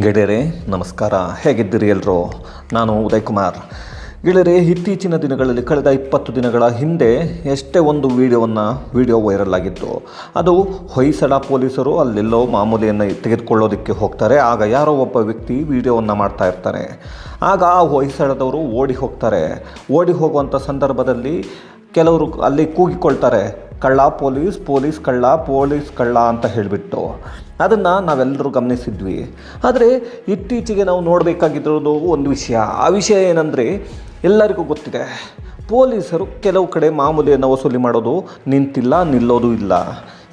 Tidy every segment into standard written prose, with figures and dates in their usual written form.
ಗೆಳೆಯರೇ ನಮಸ್ಕಾರ. ಹೇಗಿದ್ದೀರಿ ಎಲ್ಲರೂ? ನಾನು ಉದಯ್ ಕುಮಾರ್. ಗೆಳೆಯರೇ, ಇತ್ತೀಚಿನ ದಿನಗಳಲ್ಲಿ ಕಳೆದ 20 ದಿನಗಳ ಹಿಂದೆ ಎಷ್ಟೇ ಒಂದು ವಿಡಿಯೋ ವೈರಲ್ ಆಗಿತ್ತು. ಅದು ಹೊಯ್ಸಳ ಪೊಲೀಸರು ಅಲ್ಲೆಲ್ಲೋ ಮಾಮೂಲಿಯನ್ನು ತೆಗೆದುಕೊಳ್ಳೋದಕ್ಕೆ ಹೋಗ್ತಾರೆ. ಆಗ ಯಾರೋ ಒಬ್ಬ ವ್ಯಕ್ತಿ ವಿಡಿಯೋವನ್ನು ಮಾಡ್ತಾ ಇರ್ತಾನೆ. ಆಗ ಆ ಹೊಯ್ಸಳದವರು ಓಡಿ ಹೋಗ್ತಾರೆ. ಓಡಿ ಹೋಗುವಂಥ ಸಂದರ್ಭದಲ್ಲಿ ಕೆಲವರು ಅಲ್ಲಿ ಕೂಗಿಕೊಳ್ತಾರೆ, ಕಳ್ಳ ಪೊಲೀಸ್, ಪೊಲೀಸ್ ಕಳ್ಳ, ಪೊಲೀಸ್ ಕಳ್ಳ ಅಂತ ಹೇಳಿಬಿಟ್ಟು. ಅದನ್ನು ನಾವೆಲ್ಲರೂ ಗಮನಿಸಿದ್ವಿ. ಆದರೆ ಇತ್ತೀಚೆಗೆ ನಾವು ನೋಡಬೇಕಾಗಿರೋದು ಒಂದು ವಿಷಯ. ಆ ವಿಷಯ ಏನಂದರೆ, ಎಲ್ಲರಿಗೂ ಗೊತ್ತಿದೆ, ಪೊಲೀಸರು ಕೆಲವು ಕಡೆ ಮಾಮೂಲಿಯನ್ನು ವಸೂಲಿ ಮಾಡೋದು ನಿಲ್ಲೋದು ಇಲ್ಲ.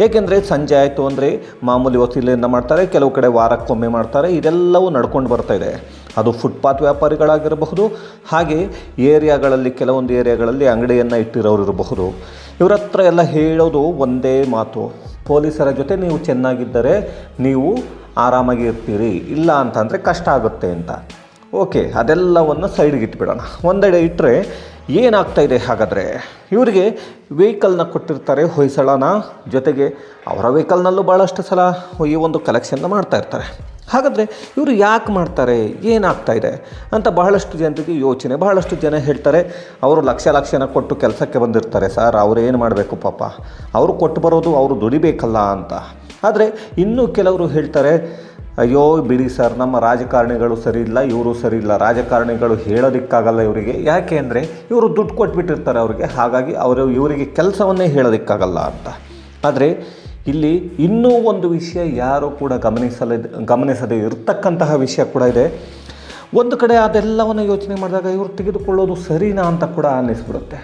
ಏಕೆಂದರೆ ಸಂಜೆ ಆಯಿತು ಅಂದರೆ ಮಾಮೂಲಿ ವಸೂಲಿಯನ್ನು ಮಾಡ್ತಾರೆ, ಕೆಲವು ಕಡೆ ವಾರಕ್ಕೊಮ್ಮೆ ಮಾಡ್ತಾರೆ. ಇದೆಲ್ಲವೂ ನಡ್ಕೊಂಡು ಬರ್ತಾಯಿದೆ. ಅದು ಫುಟ್ಪಾತ್ ವ್ಯಾಪಾರಿಗಳಾಗಿರಬಹುದು, ಹಾಗೆ ಕೆಲವೊಂದು ಏರಿಯಾಗಳಲ್ಲಿ ಅಂಗಡಿಯನ್ನು ಇಟ್ಟಿರೋರು ಇರಬಹುದು. ಇವರ ಹತ್ರ ಎಲ್ಲ ಹೇಳೋದು ಒಂದೇ ಮಾತು: ಪೊಲೀಸರ ಜೊತೆ ನೀವು ಚೆನ್ನಾಗಿದ್ದರೆ ನೀವು ಆರಾಮಾಗಿ ಇರ್ತೀರಿ, ಇಲ್ಲ ಅಂತಂದರೆ ಕಷ್ಟ ಆಗುತ್ತೆ ಅಂತ. ಓಕೆ, ಅದೆಲ್ಲವನ್ನು ಸೈಡ್ಗೆ ಇಟ್ಬಿಡೋಣ. ಒಂದೆಡೆ ಇಟ್ಟರೆ ಏನಾಗ್ತಾಯಿದೆ ಹಾಗಾದರೆ, ಇವರಿಗೆ ವೆಹಿಕಲ್ನ ಕೊಟ್ಟಿರ್ತಾರೆ ಹೊಯ್ಸಳನ ಜೊತೆಗೆ. ಅವರ ವೆಹಿಕಲ್ನಲ್ಲೂ ಭಾಳಷ್ಟು ಸಲ ಈ ಒಂದು ಕಲೆಕ್ಷನ್ನ ಮಾಡ್ತಾಯಿರ್ತಾರೆ. ಹಾಗಾದರೆ ಇವರು ಯಾಕೆ ಮಾಡ್ತಾರೆ, ಏನಾಗ್ತಾಯಿದೆ ಅಂತ ಬಹಳಷ್ಟು ಜನರಿಗೆ ಯೋಚನೆ. ಬಹಳಷ್ಟು ಜನ ಹೇಳ್ತಾರೆ, ಅವರು ಲಕ್ಷನ ಕೊಟ್ಟು ಕೆಲಸಕ್ಕೆ ಬಂದಿರ್ತಾರೆ ಸರ್, ಅವರು ಏನು ಮಾಡಬೇಕು ಪಾಪ, ಅವರು ಕೊಟ್ಟು ಬರೋದು ಅವರು ದುಡಿಬೇಕಲ್ಲ ಅಂತ. ಆದರೆ ಇನ್ನೂ ಕೆಲವರು ಹೇಳ್ತಾರೆ, ಅಯ್ಯೋ ಬಿಡಿ ಸರ್, ನಮ್ಮ ರಾಜಕಾರಣಿಗಳು ಸರಿ ಇಲ್ಲ, ಇವರು ಸರಿ ಇಲ್ಲ, ರಾಜಕಾರಣಿಗಳು ಹೇಳೋದಕ್ಕಾಗಲ್ಲ ಇವರಿಗೆ. ಯಾಕೆ ಅಂದರೆ ಇವರು ದುಡ್ಡು ಕೊಟ್ಬಿಟ್ಟಿರ್ತಾರೆ ಅವ್ರಿಗೆ, ಹಾಗಾಗಿ ಇವರಿಗೆ ಕೆಲಸವನ್ನೇ ಹೇಳೋದಕ್ಕಾಗಲ್ಲ ಅಂತ. ಆದರೆ ಇಲ್ಲಿ ಇನ್ನೂ ಒಂದು ವಿಷಯ ಯಾರೂ ಕೂಡ ಗಮನಿಸದೇ ಇರತಕ್ಕಂತಹ ವಿಷಯ ಕೂಡ ಇದೆ. ಒಂದು ಕಡೆ ಅದೆಲ್ಲವನ್ನು ಯೋಚನೆ ಮಾಡಿದಾಗ ಇವರು ತೆಗೆದುಕೊಳ್ಳೋದು ಸರಿನಾ ಅಂತ ಕೂಡ ಅನ್ನಿಸ್ಬಿಡುತ್ತೆ.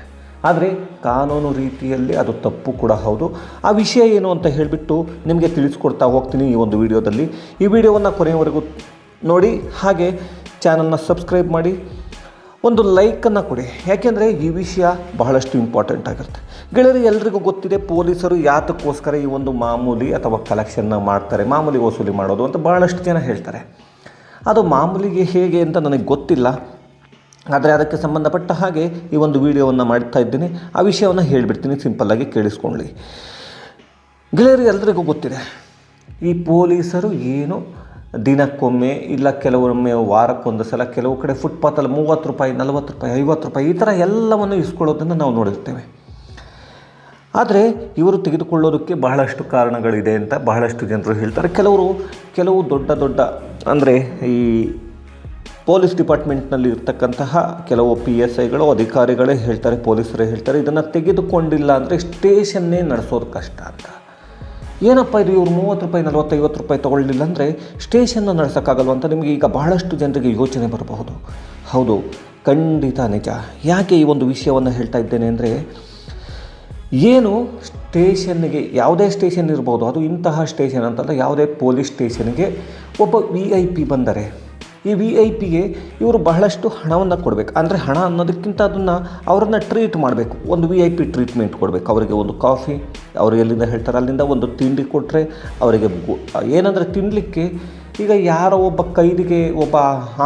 ಆದರೆ ಕಾನೂನು ರೀತಿಯಲ್ಲಿ ಅದು ತಪ್ಪು ಕೂಡ ಹೌದು. ಆ ವಿಷಯ ಏನು ಅಂತ ಹೇಳಿಬಿಟ್ಟು ನಿಮಗೆ ತಿಳಿಸ್ಕೊಡ್ತಾ ಹೋಗ್ತೀನಿ ಈ ಒಂದು ವಿಡಿಯೋದಲ್ಲಿ. ಈ ವಿಡಿಯೋವನ್ನು ಕೊನೆಯವರೆಗೂ ನೋಡಿ, ಹಾಗೆ ಚಾನಲ್ನ ಸಬ್ಸ್ಕ್ರೈಬ್ ಮಾಡಿ, ಒಂದು ಲೈಕನ್ನು ಕೊಡಿ. ಯಾಕೆಂದರೆ ಈ ವಿಷಯ ಬಹಳಷ್ಟು ಇಂಪಾರ್ಟೆಂಟ್ ಆಗಿರುತ್ತೆ. ಗೆಳೆಯರು, ಎಲ್ರಿಗೂ ಗೊತ್ತಿದೆ ಪೊಲೀಸರು ಯಾತಕ್ಕೋಸ್ಕರ ಈ ಒಂದು ಮಾಮೂಲಿ ಅಥವಾ ಕಲೆಕ್ಷನ್ನ ಮಾಡ್ತಾರೆ, ಮಾಮೂಲಿ ವಸೂಲಿ ಮಾಡೋದು ಅಂತ ಬಹಳಷ್ಟು ಜನ ಹೇಳ್ತಾರೆ. ಅದು ಮಾಮೂಲಿಗೆ ಹೇಗೆ ಅಂತ ನನಗೆ ಗೊತ್ತಿಲ್ಲ, ಆದರೆ ಅದಕ್ಕೆ ಸಂಬಂಧಪಟ್ಟ ಹಾಗೆ ಈ ಒಂದು ವಿಡಿಯೋವನ್ನು ಮಾಡ್ತಾ ಇದ್ದೀನಿ. ಆ ವಿಷಯವನ್ನು ಹೇಳಿಬಿಡ್ತೀನಿ, ಸಿಂಪಲ್ಲಾಗಿ ಕೇಳಿಸ್ಕೊಳ್ಳಿ. ಗೆಳೆಯರು, ಎಲ್ರಿಗೂ ಗೊತ್ತಿದೆ ಈ ಪೊಲೀಸರು ಏನು ದಿನಕ್ಕೊಮ್ಮೆ ಇಲ್ಲ ಕೆಲವೊಮ್ಮೆ ವಾರಕ್ಕೊಂದು ಸಲ ಕೆಲವು ಕಡೆ ಫುಟ್ಪಾತಲ್ಲಿ 30 ರೂಪಾಯಿ, 40 ರೂಪಾಯಿ, 50 ರೂಪಾಯಿ ಈ ಥರ ಎಲ್ಲವನ್ನು ಇಸ್ಕೊಳ್ಳೋದನ್ನು ನಾವು ನೋಡಿರ್ತೇವೆ. ಆದರೆ ಇವರು ತೆಗೆದುಕೊಳ್ಳೋದಕ್ಕೆ ಬಹಳಷ್ಟು ಕಾರಣಗಳಿದೆ ಅಂತ ಬಹಳಷ್ಟು ಜನರು ಹೇಳ್ತಾರೆ. ಕೆಲವು ದೊಡ್ಡ ಅಂದರೆ ಈ ಪೊಲೀಸ್ ಡಿಪಾರ್ಟ್ಮೆಂಟ್ನಲ್ಲಿ ಇರ್ತಕ್ಕಂತಹ ಕೆಲವು PSIಗಳು, ಅಧಿಕಾರಿಗಳೇ ಹೇಳ್ತಾರೆ, ಪೊಲೀಸರೇ ಹೇಳ್ತಾರೆ, ಇದನ್ನು ತೆಗೆದುಕೊಂಡಿಲ್ಲ ಅಂದರೆ ಸ್ಟೇಷನ್ನೇ ನಡೆಸೋದು ಕಷ್ಟ ಅಂತ. ಏನಪ್ಪ ಇದು, ಇವರು 30 ರೂಪಾಯಿ, 40, 50 ರೂಪಾಯಿ ತೊಗೊಳ್ಳಿಲ್ಲ ಅಂದರೆ ಸ್ಟೇಷನ್ನ ನಡೆಸೋಕ್ಕಾಗಲ್ವ ಅಂತ ನಿಮಗೆ ಈಗ ಬಹಳಷ್ಟು ಜನರಿಗೆ ಯೋಚನೆ ಬರಬಹುದು. ಹೌದು, ಖಂಡಿತ ನಿಜ. ಯಾಕೆ ಈ ಒಂದು ವಿಷಯವನ್ನು ಹೇಳ್ತಾ ಇದ್ದೇನೆ ಅಂದರೆ, ಏನು ಸ್ಟೇಷನ್ನಿಗೆ, ಯಾವುದೇ ಸ್ಟೇಷನ್ ಇರ್ಬೋದು, ಅದು ಇಂತಹ ಸ್ಟೇಷನ್ ಅಂತಲ್ಲ, ಯಾವುದೇ ಪೊಲೀಸ್ ಸ್ಟೇಷನ್ಗೆ ಒಬ್ಬ VIP ಬಂದರೆ ಈ VIPಗೆ ಇವರು ಬಹಳಷ್ಟು ಹಣವನ್ನು ಕೊಡಬೇಕು. ಅಂದರೆ ಹಣ ಅನ್ನೋದಕ್ಕಿಂತ ಅವ್ರನ್ನ ಟ್ರೀಟ್ ಮಾಡಬೇಕು, ಒಂದು VIP ಟ್ರೀಟ್ಮೆಂಟ್ ಕೊಡಬೇಕು. ಅವರಿಗೆ ಒಂದು ಕಾಫಿ, ಅವರು ಎಲ್ಲಿಂದ ಹೇಳ್ತಾರೆ ಅಲ್ಲಿಂದ ಒಂದು ತಿಂಡಿ ಕೊಟ್ಟರೆ ಅವರಿಗೆ ಏನಂದರೆ ತಿನ್ನಲಿಕ್ಕೆ. ಈಗ ಯಾರೋ ಒಬ್ಬ ಕೈದಿಗೆ, ಒಬ್ಬ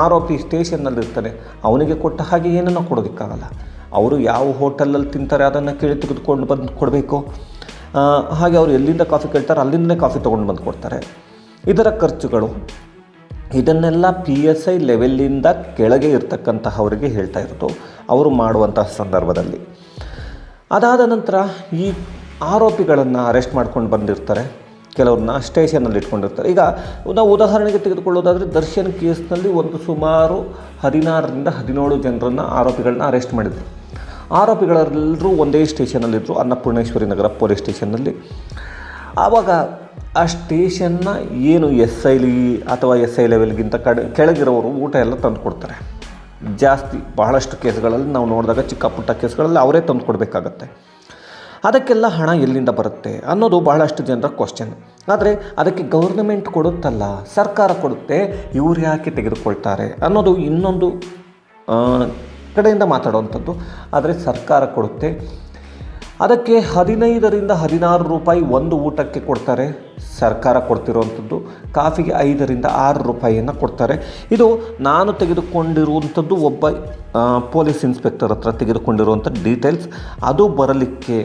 ಆರೋಪಿ ಸ್ಟೇಷನ್ನಲ್ಲಿರ್ತಾನೆ, ಅವನಿಗೆ ಕೊಟ್ಟ ಹಾಗೆ ಏನನ್ನೂ ಕೊಡೋದಕ್ಕಾಗಲ್ಲ. ಅವರು ಯಾವ ಹೋಟೆಲಲ್ಲಿ ತಿಂತಾರೆ ಅದನ್ನು ಕೇಳಿ ತೆಗೆದುಕೊಂಡು ಬಂದು ಕೊಡಬೇಕು. ಹಾಗೆ ಅವರು ಎಲ್ಲಿಂದ ಕಾಫಿ ಕೇಳ್ತಾರೆ ಅಲ್ಲಿಂದಲೇ ಕಾಫಿ ತೊಗೊಂಡು ಬಂದು ಕೊಡ್ತಾರೆ. ಇದರ ಖರ್ಚುಗಳು, ಇದನ್ನೆಲ್ಲ PSI ಲೆವೆಲ್ಲಿಂದ ಕೆಳಗೆ ಇರ್ತಕ್ಕಂತಹವರಿಗೆ ಹೇಳ್ತಾ ಇರೋದು ಅವರು ಮಾಡುವಂತಹ ಸಂದರ್ಭದಲ್ಲಿ. ಅದಾದ ನಂತರ ಈ ಆರೋಪಿಗಳನ್ನು ಅರೆಸ್ಟ್ ಮಾಡ್ಕೊಂಡು ಬಂದಿರ್ತಾರೆ, ಕೆಲವ್ರನ್ನ ಸ್ಟೇಷನಲ್ಲಿ ಇಟ್ಕೊಂಡಿರ್ತಾರೆ. ಈಗ ನಾವು ಉದಾಹರಣೆಗೆ ತೆಗೆದುಕೊಳ್ಳೋದಾದರೆ, ದರ್ಶನ್ ಕೇಸ್ನಲ್ಲಿ ಸುಮಾರು 16ರಿಂದ 17 ಜನರನ್ನು ಆರೋಪಿಗಳನ್ನ ಅರೆಸ್ಟ್ ಮಾಡಿದರು. ಆರೋಪಿಗಳೆಲ್ಲರೂ ಒಂದೇ ಸ್ಟೇಷನಲ್ಲಿದ್ದರು, ಅನ್ನಪೂರ್ಣೇಶ್ವರಿ ನಗರ ಪೊಲೀಸ್ ಸ್ಟೇಷನ್ನಲ್ಲಿ. ಆವಾಗ ಆ ಸ್ಟೇಷನ್ನ ಏನು SI ಅಥವಾ SI ಲೆವೆಲ್ಗಿಂತ ಕೆಳಗಿರೋರು ಊಟ ಎಲ್ಲ ತಂದು ಕೊಡ್ತಾರೆ. ಬಹಳಷ್ಟು ಕೇಸ್ಗಳಲ್ಲಿ ನಾವು ನೋಡಿದಾಗ, ಚಿಕ್ಕ ಪುಟ್ಟ ಕೇಸ್ಗಳಲ್ಲಿ ಅವರೇ ತಂದು ಕೊಡಬೇಕಾಗತ್ತೆ. ಅದಕ್ಕೆಲ್ಲ ಹಣ ಎಲ್ಲಿಂದ ಬರುತ್ತೆ ಅನ್ನೋದು ಬಹಳಷ್ಟು ಜನರ ಕ್ವಶನ್. ಆದರೆ ಅದಕ್ಕೆ ಗೌರ್ನಮೆಂಟ್ ಕೊಡುತ್ತಲ್ಲ, ಸರ್ಕಾರ ಕೊಡುತ್ತೆ, ಇವ್ರು ಯಾಕೆ ತೆಗೆದುಕೊಳ್ತಾರೆ ಅನ್ನೋದು ಇನ್ನೊಂದು ಕಡೆಯಿಂದ ಮಾತಾಡುವಂಥದ್ದು. ಆದರೆ ಸರ್ಕಾರ ಕೊಡುತ್ತೆ. ಅದಕ್ಕೆ 15ರಿಂದ 16 ರೂಪಾಯಿ ಒಂದು ಊಟಕ್ಕೆ ಕೊಡ್ತಾರೆ, ಸರ್ಕಾರ ಕೊಡ್ತಿರುವಂಥದ್ದು. ಕಾಫಿಗೆ 5ರಿಂದ 6 ರೂಪಾಯಿಯನ್ನು ಕೊಡ್ತಾರೆ. ಇದು ನಾನು ತೆಗೆದುಕೊಂಡಿರುವಂಥದ್ದು ಒಬ್ಬ ಪೊಲೀಸ್ ಇನ್ಸ್ಪೆಕ್ಟರ್ ಹತ್ರ ತೆಗೆದುಕೊಂಡಿರುವಂಥ ಡೀಟೇಲ್ಸ್. ಅದು ಬರಲಿಕ್ಕೆ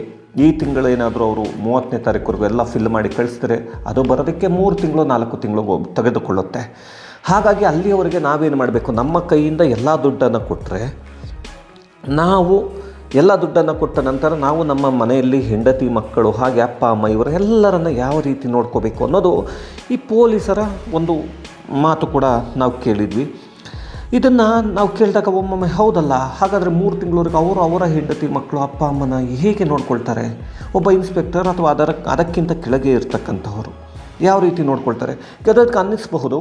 ಈ ತಿಂಗಳೇನಾದರೂ ಅವರು 30ನೇ ತಾರೀಕುವರೆಗೂ ಎಲ್ಲ ಫಿಲ್ ಮಾಡಿ ಕಳಿಸಿದರೆ ಅದು ಬರೋದಕ್ಕೆ 3 ತಿಂಗಳು 4 ತಿಂಗಳು ತೆಗೆದುಕೊಳ್ಳುತ್ತೆ. ಹಾಗಾಗಿ ಅಲ್ಲಿಯವರೆಗೆ ನಾವೇನು ಮಾಡಬೇಕು, ನಮ್ಮ ಕೈಯಿಂದ ಎಲ್ಲ ದುಡ್ಡನ್ನು ಕೊಟ್ಟರೆ ನಾವು ಎಲ್ಲ ದುಡ್ಡನ್ನು ಕೊಟ್ಟ ನಂತರ ನಾವು ನಮ್ಮ ಮನೆಯಲ್ಲಿ ಹೆಂಡತಿ ಮಕ್ಕಳು ಹಾಗೆ ಅಪ್ಪ ಅಮ್ಮ ಇವರೆಲ್ಲರನ್ನು ಯಾವ ರೀತಿ ನೋಡ್ಕೋಬೇಕು ಅನ್ನೋದು ಈ ಪೊಲೀಸರ ಒಂದು ಮಾತು ಕೂಡ ನಾವು ಕೇಳಿದ್ವಿ. ಇದನ್ನು ನಾವು ಕೇಳಿದಾಗ ಒಮ್ಮೊಮ್ಮೆ ಹೌದಲ್ಲ, ಹಾಗಾದರೆ 3 ತಿಂಗಳವರೆಗೆ ಅವರ ಹೆಂಡತಿ ಮಕ್ಕಳು ಅಪ್ಪ ಅಮ್ಮನ ಹೇಗೆ ನೋಡ್ಕೊಳ್ತಾರೆ? ಒಬ್ಬ ಇನ್ಸ್ಪೆಕ್ಟರ್ ಅಥವಾ ಅದಕ್ಕಿಂತ ಕೆಳಗೆ ಇರ್ತಕ್ಕಂಥವರು ಯಾವ ರೀತಿ ನೋಡ್ಕೊಳ್ತಾರೆ? ಅದಕ್ಕೆ ಅನ್ನಿಸ್ಬಹುದು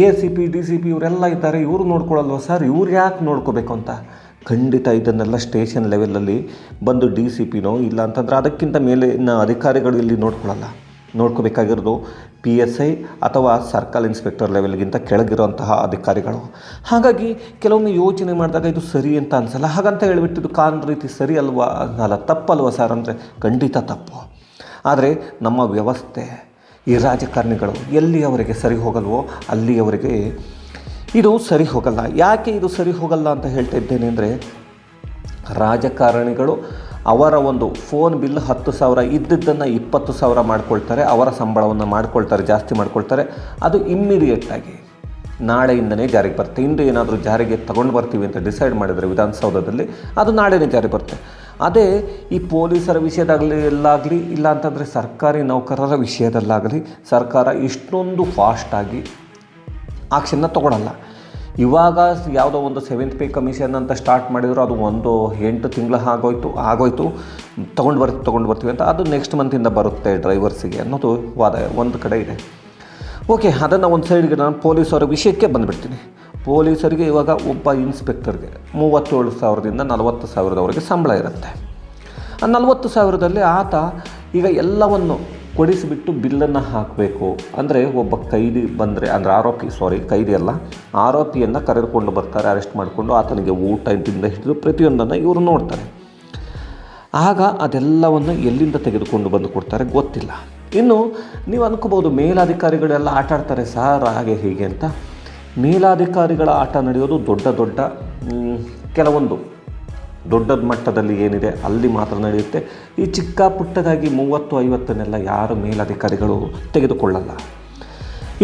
ACP DCP ಇವರೆಲ್ಲ ಇದ್ದಾರೆ, ಇವರು ನೋಡ್ಕೊಳ್ಳಲ್ವ ಸರ್, ಇವ್ರು ಯಾಕೆ ನೋಡ್ಕೋಬೇಕು ಅಂತ. ಖಂಡಿತ ಇದನ್ನೆಲ್ಲ ಸ್ಟೇಷನ್ ಲೆವೆಲಲ್ಲಿ ಬಂದು DCPನೋ ಇಲ್ಲ ಅಂತಂದರೆ ಅದಕ್ಕಿಂತ ಮೇಲಿನ ಅಧಿಕಾರಿಗಳು ಇಲ್ಲಿ ನೋಡ್ಕೋಬೇಕಾಗಿರೋದು PSI ಅಥವಾ ಸರ್ಕಲ್ ಇನ್ಸ್ಪೆಕ್ಟರ್ ಲೆವೆಲ್ಗಿಂತ ಕೆಳಗಿರುವಂತಹ ಅಧಿಕಾರಿಗಳು. ಹಾಗಾಗಿ ಕೆಲವೊಮ್ಮೆ ಯೋಚನೆ ಮಾಡಿದಾಗ ಇದು ಸರಿ ಅಂತ ಅನಿಸಲ್ಲ. ಹಾಗಂತ ಹೇಳಿಬಿಟ್ಟಿದ್ದು ರೀತಿ ಸರಿ ಅಲ್ವಾ ಅಲ್ಲ, ತಪ್ಪಲ್ವ ಸರ್ ಅಂದರೆ ಖಂಡಿತ ತಪ್ಪು. ಆದರೆ ನಮ್ಮ ವ್ಯವಸ್ಥೆ, ಈ ರಾಜಕಾರಣಿಗಳು ಎಲ್ಲಿಯವರೆಗೆ ಸರಿ ಹೋಗಲ್ವೋ ಅಲ್ಲಿಯವರೆಗೆ ಇದು ಸರಿ ಹೋಗಲ್ಲ. ಯಾಕೆ ಇದು ಸರಿ ಹೋಗಲ್ಲ ಅಂತ ಹೇಳ್ತಾ ಇದ್ದೇನೆ ಅಂದರೆ, ರಾಜಕಾರಣಿಗಳು ಅವರ ಒಂದು ಫೋನ್ ಬಿಲ್ 10,000 ಇದ್ದಿದ್ದನ್ನು 20,000 ಮಾಡ್ಕೊಳ್ತಾರೆ, ಅವರ ಸಂಬಳವನ್ನು ಮಾಡ್ಕೊಳ್ತಾರೆ, ಜಾಸ್ತಿ ಮಾಡ್ಕೊಳ್ತಾರೆ. ಅದು ಇಮ್ಮಿಡಿಯೇಟಾಗಿ ನಾಳೆಯಿಂದನೇ ಜಾರಿಗೆ ಬರುತ್ತೆ. ಇಂದು ಏನಾದರೂ ಜಾರಿಗೆ ತಗೊಂಡು ಬರ್ತೀವಿ ಅಂತ ಡಿಸೈಡ್ ಮಾಡಿದರೆ ವಿಧಾನಸೌಧದಲ್ಲಿ ಅದು ನಾಳೆನೇ ಜಾರಿ ಬರುತ್ತೆ. ಅದೇ ಈ ಪೊಲೀಸರ ವಿಷಯದಲ್ಲಾಗಲಿ ಇಲ್ಲ ಅಂತಂದರೆ ಸರ್ಕಾರಿ ನೌಕರರ ವಿಷಯದಲ್ಲಾಗಲಿ ಸರ್ಕಾರ ಇಷ್ಟೊಂದು ಫಾಸ್ಟಾಗಿ ಆಕ್ಷನ್ನ ತೊಗೊಳಲ್ಲ. ಇವಾಗ ಯಾವುದೋ ಒಂದು 7th ಪೇ ಕಮಿಷನ್ ಅಂತ ಸ್ಟಾರ್ಟ್ ಮಾಡಿದ್ರು, ಅದು 8 ತಿಂಗಳ ಆಗೋಯ್ತು ತೊಗೊಂಡು ಬರ್ತೀವಿ ಅಂತ. ಅದು ನೆಕ್ಸ್ಟ್ ಮಂತಿಂದ ಬರುತ್ತೆ ಡ್ರೈವರ್ಸಿಗೆ ಅನ್ನೋದು ವಾದ ಒಂದು ಕಡೆ ಇದೆ. ಓಕೆ, ಅದನ್ನು ಒಂದು ಸೈಡ್ಗೆ ನಾನು ಪೊಲೀಸರ ವಿಷಯಕ್ಕೆ ಬಂದುಬಿಡ್ತೀನಿ. ಪೊಲೀಸರಿಗೆ ಇವಾಗ ಒಬ್ಬ ಇನ್ಸ್ಪೆಕ್ಟರ್ಗೆ 37,000ದಿಂದ 40,000ದವರೆಗೆ ಸಂಬಳ ಇರುತ್ತೆ. ಆ 40,000ದಲ್ಲಿ ಆತ ಈಗ ಎಲ್ಲವನ್ನು ಕೊಡಿಸಿಬಿಟ್ಟು ಬಿಲ್ಲನ್ನು ಹಾಕಬೇಕು. ಅಂದರೆ ಒಬ್ಬ ಕೈದಿ ಬಂದರೆ, ಅಂದರೆ ಕೈದಿ ಅಲ್ಲ, ಆರೋಪಿಯನ್ನು ಕರೆದುಕೊಂಡು ಬರ್ತಾರೆ, ಅರೆಸ್ಟ್ ಮಾಡಿಕೊಂಡು ಆತನಿಗೆ ಊಟದಿಂದ ಹಿಡಿದು ಪ್ರತಿಯೊಂದನ್ನು ಇವರು ನೋಡ್ತಾರೆ. ಆಗ ಅದೆಲ್ಲವನ್ನು ಎಲ್ಲಿಂದ ತೆಗೆದುಕೊಂಡು ಬಂದು ಕೊಡ್ತಾರೆ ಗೊತ್ತಿಲ್ಲ. ಇನ್ನು ನೀವು ಅಂದ್ಕೋಬೋದು ಮೇಲಾಧಿಕಾರಿಗಳೆಲ್ಲ ಆಟ ಆಡ್ತಾರೆ ಸಾರ್ ಹಾಗೆ ಹೀಗೆ ಅಂತ. ಮೇಲಾಧಿಕಾರಿಗಳ ಆಟ ನಡೆಯೋದು ದೊಡ್ಡ ಕೆಲವೊಂದು ದೊಡ್ಡ ಮಟ್ಟದಲ್ಲಿ ಏನಿದೆ ಅಲ್ಲಿ ಮಾತ್ರ ನಡೆಯುತ್ತೆ. ಈ ಚಿಕ್ಕ ಪುಟ್ಟದಾಗಿ 30-50 ಯಾರು ಮೇಲಧಿಕಾರಿಗಳು ತೆಗೆದುಕೊಳ್ಳಲ್ಲ.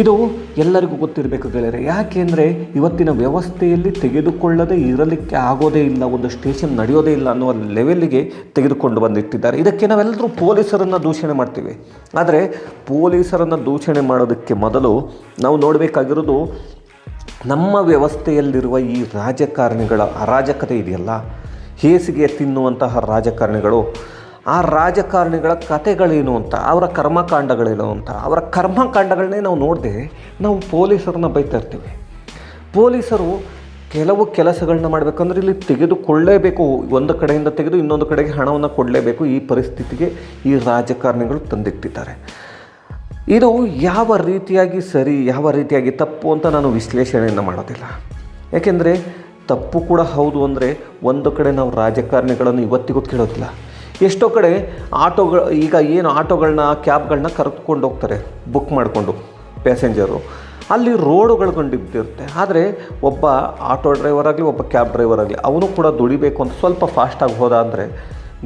ಇದು ಎಲ್ಲರಿಗೂ ಗೊತ್ತಿರಬೇಕು ಗೆಳೆಯರೆ. ಯಾಕೆಂದರೆ ಇವತ್ತಿನ ವ್ಯವಸ್ಥೆಯಲ್ಲಿ ತೆಗೆದುಕೊಳ್ಳದೆ ಇರಲಿಕ್ಕೆ ಆಗೋದೇ ಇಲ್ಲ, ಒಂದು ಸ್ಟೇಷನ್ ನಡೆಯೋದೇ ಇಲ್ಲ ಅನ್ನುವ ಲೆವೆಲ್ಲಿಗೆ ತೆಗೆದುಕೊಂಡು ಬಂದಿಟ್ಟಿದ್ದಾರೆ. ಇದಕ್ಕೆ ನಾವೆಲ್ಲರೂ ಪೊಲೀಸರನ್ನು ದೂಷಣೆ ಮಾಡ್ತೀವಿ. ಆದರೆ ಪೊಲೀಸರನ್ನು ದೂಷಣೆ ಮಾಡೋದಕ್ಕೆ ಮೊದಲು ನಾವು ನೋಡಬೇಕಾಗಿರೋದು ನಮ್ಮ ವ್ಯವಸ್ಥೆಯಲ್ಲಿರುವ ಈ ರಾಜಕಾರಣಿಗಳ ಅರಾಜಕತೆ ಇದೆಯಲ್ಲ, ಹೇಸಿಗೆ ತಿನ್ನುವಂತಹ ರಾಜಕಾರಣಿಗಳು, ಆ ರಾಜಕಾರಣಿಗಳ ಕಥೆಗಳೇನು ಅಂತ, ಅವರ ಕರ್ಮಕಾಂಡಗಳೇನು ಅಂತ, ಅವರ ಕರ್ಮಕಾಂಡಗಳನ್ನೇ ನಾವು ನೋಡದೆ ನಾವು ಪೊಲೀಸರನ್ನ ಬೈತಾ ಇರ್ತೀವಿ. ಪೊಲೀಸರು ಕೆಲವು ಕೆಲಸಗಳನ್ನ ಮಾಡಬೇಕಂದ್ರೆ ಇಲ್ಲಿ ತೆಗೆದುಕೊಳ್ಳೇಬೇಕು, ಒಂದು ಕಡೆಯಿಂದ ತೆಗೆದು ಇನ್ನೊಂದು ಕಡೆಗೆ ಹಣವನ್ನು ಕೊಡಲೇಬೇಕು. ಈ ಪರಿಸ್ಥಿತಿಗೆ ಈ ರಾಜಕಾರಣಿಗಳು ತಂದಿಟ್ಟಿದ್ದಾರೆ. ಇದು ಯಾವ ರೀತಿಯಾಗಿ ಸರಿ ಯಾವ ರೀತಿಯಾಗಿ ತಪ್ಪು ಅಂತ ನಾನು ವಿಶ್ಲೇಷಣೆಯನ್ನು ಮಾಡೋದಿಲ್ಲ. ಯಾಕೆಂದರೆ ತಪ್ಪು ಕೂಡ ಹೌದು ಅಂದರೆ ಒಂದು ಕಡೆ ನಾವು ರಾಜಕಾರಣಿಗಳನ್ನು ಇವತ್ತಿಗೂ ಕೇಳೋದಿಲ್ಲ. ಎಷ್ಟೋ ಕಡೆ ಈಗ ಏನು ಆಟೋಗಳನ್ನ ಕ್ಯಾಬ್ಗಳನ್ನ ಕರೆದುಕೊಂಡು ಹೋಗ್ತಾರೆ ಬುಕ್ ಮಾಡಿಕೊಂಡು ಪ್ಯಾಸೆಂಜರು, ಅಲ್ಲಿ ರೋಡುಗಳು ಕಂಡಿರುತ್ತೆ. ಆದರೆ ಒಬ್ಬ ಆಟೋ ಡ್ರೈವರ್ ಆಗಲಿ ಒಬ್ಬ ಕ್ಯಾಬ್ ಡ್ರೈವರ್ ಆಗಲಿ ಅವನು ಕೂಡ ದುಡಿಬೇಕು ಅಂತ ಸ್ವಲ್ಪ ಫಾಸ್ಟಾಗಿ ಹೋದ ಅಂದರೆ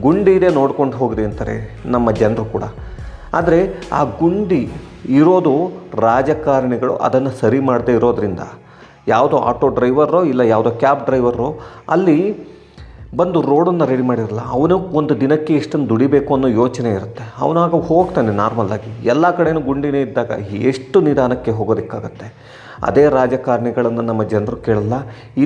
ಗುಂಡಿ ಇದೆ ನೋಡ್ಕೊಂಡು ಹೋಗ್ರಿ ಅಂತಾರೆ ನಮ್ಮ ಜನರು ಕೂಡ. ಆದರೆ ಆ ಗುಂಡಿ ಇರೋದು ರಾಜಕಾರಣಿಗಳು ಅದನ್ನು ಸರಿ ಮಾಡದೇ ಇರೋದ್ರಿಂದ, ಯಾವುದೋ ಆಟೋ ಡ್ರೈವರೋ ಇಲ್ಲ ಯಾವುದೋ ಕ್ಯಾಬ್ ಡ್ರೈವರೋ ಅಲ್ಲಿ ಬಂದು ರೋಡನ್ನು ರೆಡಿ ಮಾಡಿರಲ್ಲ. ಅವನು ಒಂದು ದಿನಕ್ಕೆ ಇಷ್ಟನ್ನು ದುಡಿಬೇಕು ಅನ್ನೋ ಯೋಚನೆ ಇರುತ್ತೆ. ಅವನಾಗ ಹೋಗ್ತಾನೆ ನಾರ್ಮಲ್ಲಾಗಿ. ಎಲ್ಲ ಕಡೆಯೂ ಗುಂಡಿನೇ ಇದ್ದಾಗ ಎಷ್ಟು ನಿಧಾನಕ್ಕೆ ಹೋಗೋದಕ್ಕಾಗತ್ತೆ. ಅದೇ ರಾಜಕಾರಣಿಗಳನ್ನು ನಮ್ಮ ಜನರು ಕೇಳಲ್ಲ.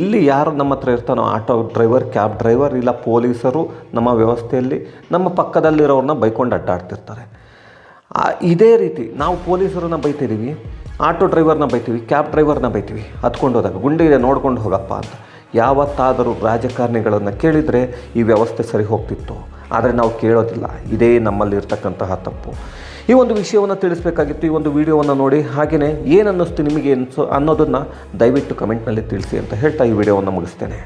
ಇಲ್ಲಿ ಯಾರು ನಮ್ಮ ಹತ್ರ ಇರ್ತಾನೋ ಆಟೋ ಡ್ರೈವರ್, ಕ್ಯಾಬ್ ಡ್ರೈವರ್ ಇಲ್ಲ ಪೊಲೀಸರು ನಮ್ಮ ವ್ಯವಸ್ಥೆಯಲ್ಲಿ ನಮ್ಮ ಪಕ್ಕದಲ್ಲಿರೋರನ್ನ ಬೈಕೊಂಡು ಅಡ್ಡಾಡ್ತಿರ್ತಾರೆ. ಇದೇ ರೀತಿ ನಾವು ಪೊಲೀಸರನ್ನ ಬೈತಿದ್ದೀವಿ, ಆಟೋ ಡ್ರೈವರ್ನ ಬೈತೀವಿ, ಕ್ಯಾಬ್ ಡ್ರೈವರ್ನ ಬೈತೀವಿ, ಹತ್ಕೊಂಡು ಹೋದಾಗ ಗುಂಡಿ ಇದೆ ನೋಡ್ಕೊಂಡು ಹೋಗಪ್ಪ ಅಂತ. ಯಾವತ್ತಾದರೂ ರಾಜಕಾರಣಿಗಳನ್ನು ಕೇಳಿದರೆ ಈ ವ್ಯವಸ್ಥೆ ಸರಿ ಹೋಗ್ತಿತ್ತು. ಆದರೆ ನಾವು ಕೇಳೋದಿಲ್ಲ. ಇದೇ ನಮ್ಮಲ್ಲಿರ್ತಕ್ಕಂತಹ ತಪ್ಪು. ಈ ಒಂದು ವಿಷಯವನ್ನು ತಿಳಿಸಬೇಕಾಗಿತ್ತು. ಈ ಒಂದು ವಿಡಿಯೋವನ್ನು ನೋಡಿ ಹಾಗೆಯೇ ಏನು ಅನ್ನಿಸ್ತು ನಿಮಗೆ ಅನ್ನೋದನ್ನು ದಯವಿಟ್ಟು ಕಮೆಂಟ್ನಲ್ಲಿ ತಿಳಿಸಿ ಅಂತ ಹೇಳ್ತಾ ಈ ವಿಡಿಯೋವನ್ನು ಮುಗಿಸ್ತೇನೆ.